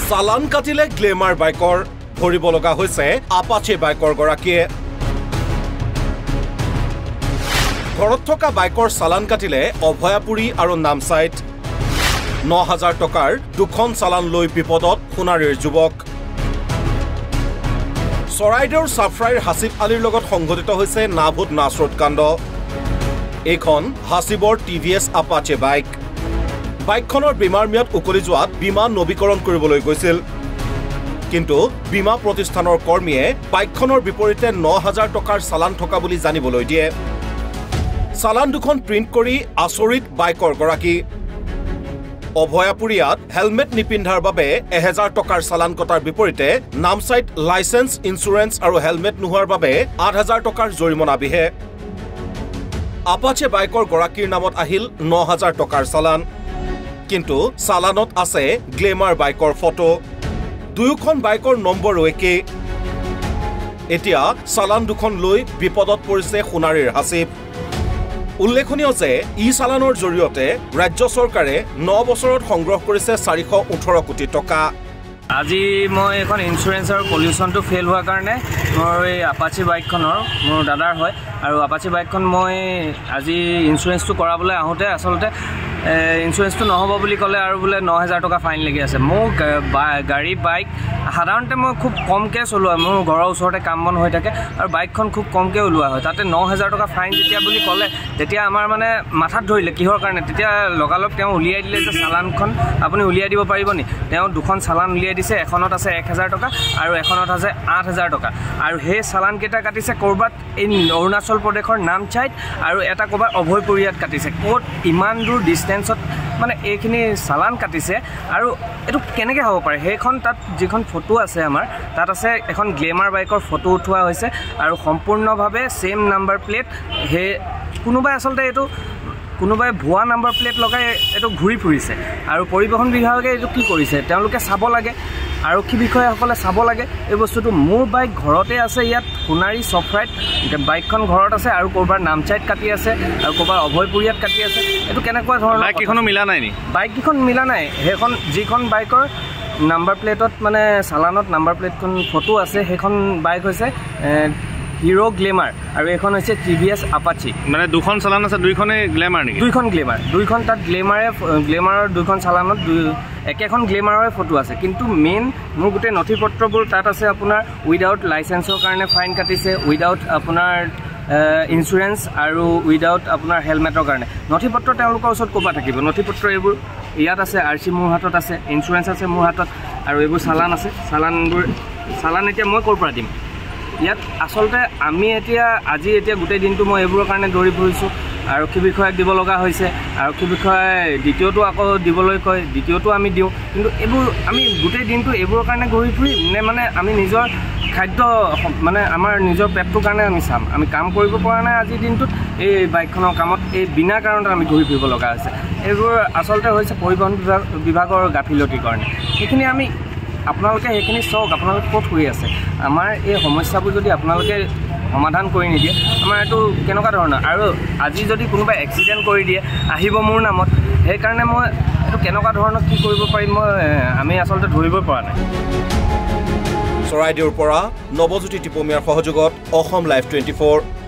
চালান কাটিলে গ্লেমাৰ বাইকৰ ধৰিব লগা হৈছে আপাচে বাইকৰ গৰাকীয়ে ঘৰত থকা বাইকৰ চালান কাটিলে অভয়াপুৰী আৰু নামচাইত ৯,০০০ টকাৰ দুখন চালান লৈ বিপদত সোণাৰীৰ যুৱক চৰাইদেউৰ সাফৰাইৰ হাসিব আলীৰ লগত সংঘটিত হৈছে নাভুত নাছৰোড কাণ্ড এইখন হাসিবৰ টিভিএছ আপাচে বাইক বাইকখনৰ বীমাৰ ম্যাদ উকলি যোৱাত বীমা নৱীকৰণ কৰিবলৈ গৈছিল কিন্তু বীমা প্ৰতিষ্ঠানৰ কৰ্মীয়ে বাইকখনৰ বিপৰীতে ৯,০০০ টকাৰ চালান থকা বুলি জানিবলৈ দিয়ে চালান দুখন প্ৰিন্ট কৰি আচৰিত বাইকৰ গৰাকী অভয়াপুৰীয়াত হেলমেট নিপিন্ধাৰ বাবে ১,০০০ টকাৰ চালান কটাৰ বিপৰীতে নামচাইত লাইসেন্স ইন্সুৰেন্স আৰু হেলমেট নোহোৱাৰ বাবে ৮,০০০ টকাৰ জৰিমনা বিহে আপাচে বাইকৰ গৰাকীৰ নামত আহিল ৯,০০০ টকাৰ চালান কিন্তু চালানত আছে গ্লেমাৰ বাইকৰ ফটো দুয়োখন বাইকৰ নম্বৰ একে এতিয়া চালান দুখন লৈ বিপদত পৰিছে সোণাৰীৰ হাসিব উল্লেখনীয় যে ই চালানৰ জৰিয়তে ৰাজ্য চৰকাৰে ৯ বছৰত সংগ্ৰহ কৰিছে ৪১৮ কোটি টকা আজি মই এখন ইন্সুৰেন্স আৰু পলিউশনটো ফেল হোৱাৰ কাৰণে মোৰ এই আপাচে বাইকখনৰ মোৰ দাদাৰ হয় আৰু আপাচে বাইকখন মই আজি ইন্সুৰেন্সটো কৰাবলৈ আহোঁতে আচলতে ইন্সুৰেন্সটো নহ'ব বুলি ক'লে আৰু বোলে ৯,০০০ টকা ফাইন লাগি আছে মোৰ গাড়ী বাইক সাধাৰণতে মই খুব কমকৈ চলোৱা মোৰ ঘৰৰ ওচৰতে কাম বন হৈ থাকে আৰু বাইকখন খুব কমকৈ ওলোৱা হয় তাতে ৯,০০০ টকা ফাইন যেতিয়া বুলি ক'লে তেতিয়া আমাৰ মানে মাথাত ধৰিলে কিহৰ কাৰণে তেতিয়া লগালগ তেওঁ উলিয়াই দিলে যে চালানখন আপুনি উলিয়াই দিব পাৰিব নি তেওঁ দুখন চালান উলিয়াই দিছে এখনত আছে ১,০০০ টকা আৰু এখনত আছে ৮,০০০ টকা আৰু সেই চালানকেইটা কাটিছে ক'ৰবাত এই অৰুণাচল প্ৰদেশৰ নামচাইত আৰু এটা ক'ৰবাত অভয়পুৰীয়াত কাটিছে ক'ত ইমান দূৰ ডিষ্টেঞ্চত মানে এইখিনি চালান কাটিছে আৰু এইটো কেনেকৈ হ'ব পাৰে সেইখন তাত যিখন ফটো আছে আমাৰ তাত আছে এখন গ্লেমাৰ বাইকৰ ফটো উঠোৱা হৈছে আৰু সম্পূৰ্ণভাৱে সেম নাম্বাৰ প্লেট হে কোনোবাই আচলতে এইটো কোনোবাই ভুৱা নাম্বাৰ প্লেট লগাই এইটো ঘূৰি ফুৰিছে আৰু পৰিবহণ বিভাগে এইটো কি কৰিছে তেওঁলোকে চাব লাগে আৰক্ষী বিষয়াসকলে চাব লাগে এই বস্তুটো মোৰ বাইক ঘৰতে আছে ইয়াত সোণাৰী চফৰাইত বাইকখন ঘৰত আছে আৰু ক'ৰবাৰ নামচাইত কাটি আছে আৰু ক'ৰবাৰ অভয়পুৰীয়াত কাটি আছে এইটো কেনেকুৱা ধৰণৰ বাইককেইখনো মিলা নাই নি বাইককেইখন মিলা নাই সেইখন যিখন বাইকৰ নাম্বাৰ প্লেটত মানে চালানত নাম্বাৰ প্লেটখন ফটো আছে সেইখন বাইক হৈছে হিৰো গ্লেমাৰ আৰু এখন হৈছে টিভিএছ আপাচে মানে দুখন চালান আছে দুইখনে গ্লেমাৰ নেকি দুইখন গ্লেমাৰ দুইখন তাত গ্লেমাৰৰ দুইখন চালানত একেখন গ্লেমাৰৰে ফটো আছে কিন্তু মেইন মোৰ গোটেই নথিপত্ৰবোৰ তাত আছে আপোনাৰ উইদাউট লাইসেন্সৰ কাৰণে ফাইন কাটিছে উইদাউট আপোনাৰ ইন্সুৰেন্স আৰু উইদাউট আপোনাৰ হেলমেটৰ কাৰণে নথিপত্ৰ তেওঁলোকৰ ওচৰত ক'বা থাকিব নথিপত্ৰ এইবোৰ ইয়াত আছে আৰচি মোৰ হাতত আছে ইন্সুৰেন্স আছে মোৰ হাতত আৰু এইবোৰ চালান আছে চালান এতিয়া মই ক'ৰ পৰা দিম ইয়াত আচলতে আমি আজি গোটেই দিনটো মই এইবোৰৰ কাৰণে দৌৰি ফুৰিছোঁ আৰক্ষী বিষয়াক দিব লগা হৈছে আৰক্ষী বিষয়াই দ্বিতীয়টো আকৌ দিবলৈ কয় দ্বিতীয়টো আমি দিওঁ কিন্তু এইবোৰ আমি গোটেই দিনটো এইবোৰৰ কাৰণে ঘূৰি ফুৰিম নে মানে আমি নিজৰ খাদ্য মানে আমাৰ নিজৰ পেটটোৰ কাৰণে আমি চাম আমি কাম কৰিব পৰা নাই আজিৰ দিনটোত এই বাইকখনৰ কামত এই বিনা কাৰণত আমি ঘূৰি ফুৰিব লগা হৈছে এইবোৰ আচলতে হৈছে পৰিবহণ বিভাগৰ গাফিলতিৰ কাৰণে সেইখিনি আমি আপোনালোকে সেইখিনি চাওক আপোনালোকে ক'ত হৈ আছে আমাৰ এই সমস্যাবোৰ যদি আপোনালোকে সমাধান কৰি নিদিয়ে আমাৰ এইটো কেনেকুৱা ধৰণৰ আৰু আজি যদি কোনোবাই এক্সিডেণ্ট কৰি দিয়ে আহিব মোৰ নামত সেইকাৰণে মই এইটো কেনেকুৱা ধৰণৰ কি কৰিব পাৰিম আমি আচলতে ধৰিবই পৰা নাই চৰাইদেউৰ পৰা নৱজ্যোতি টিপমীয়াৰ সহযোগত অসম লাইভ 24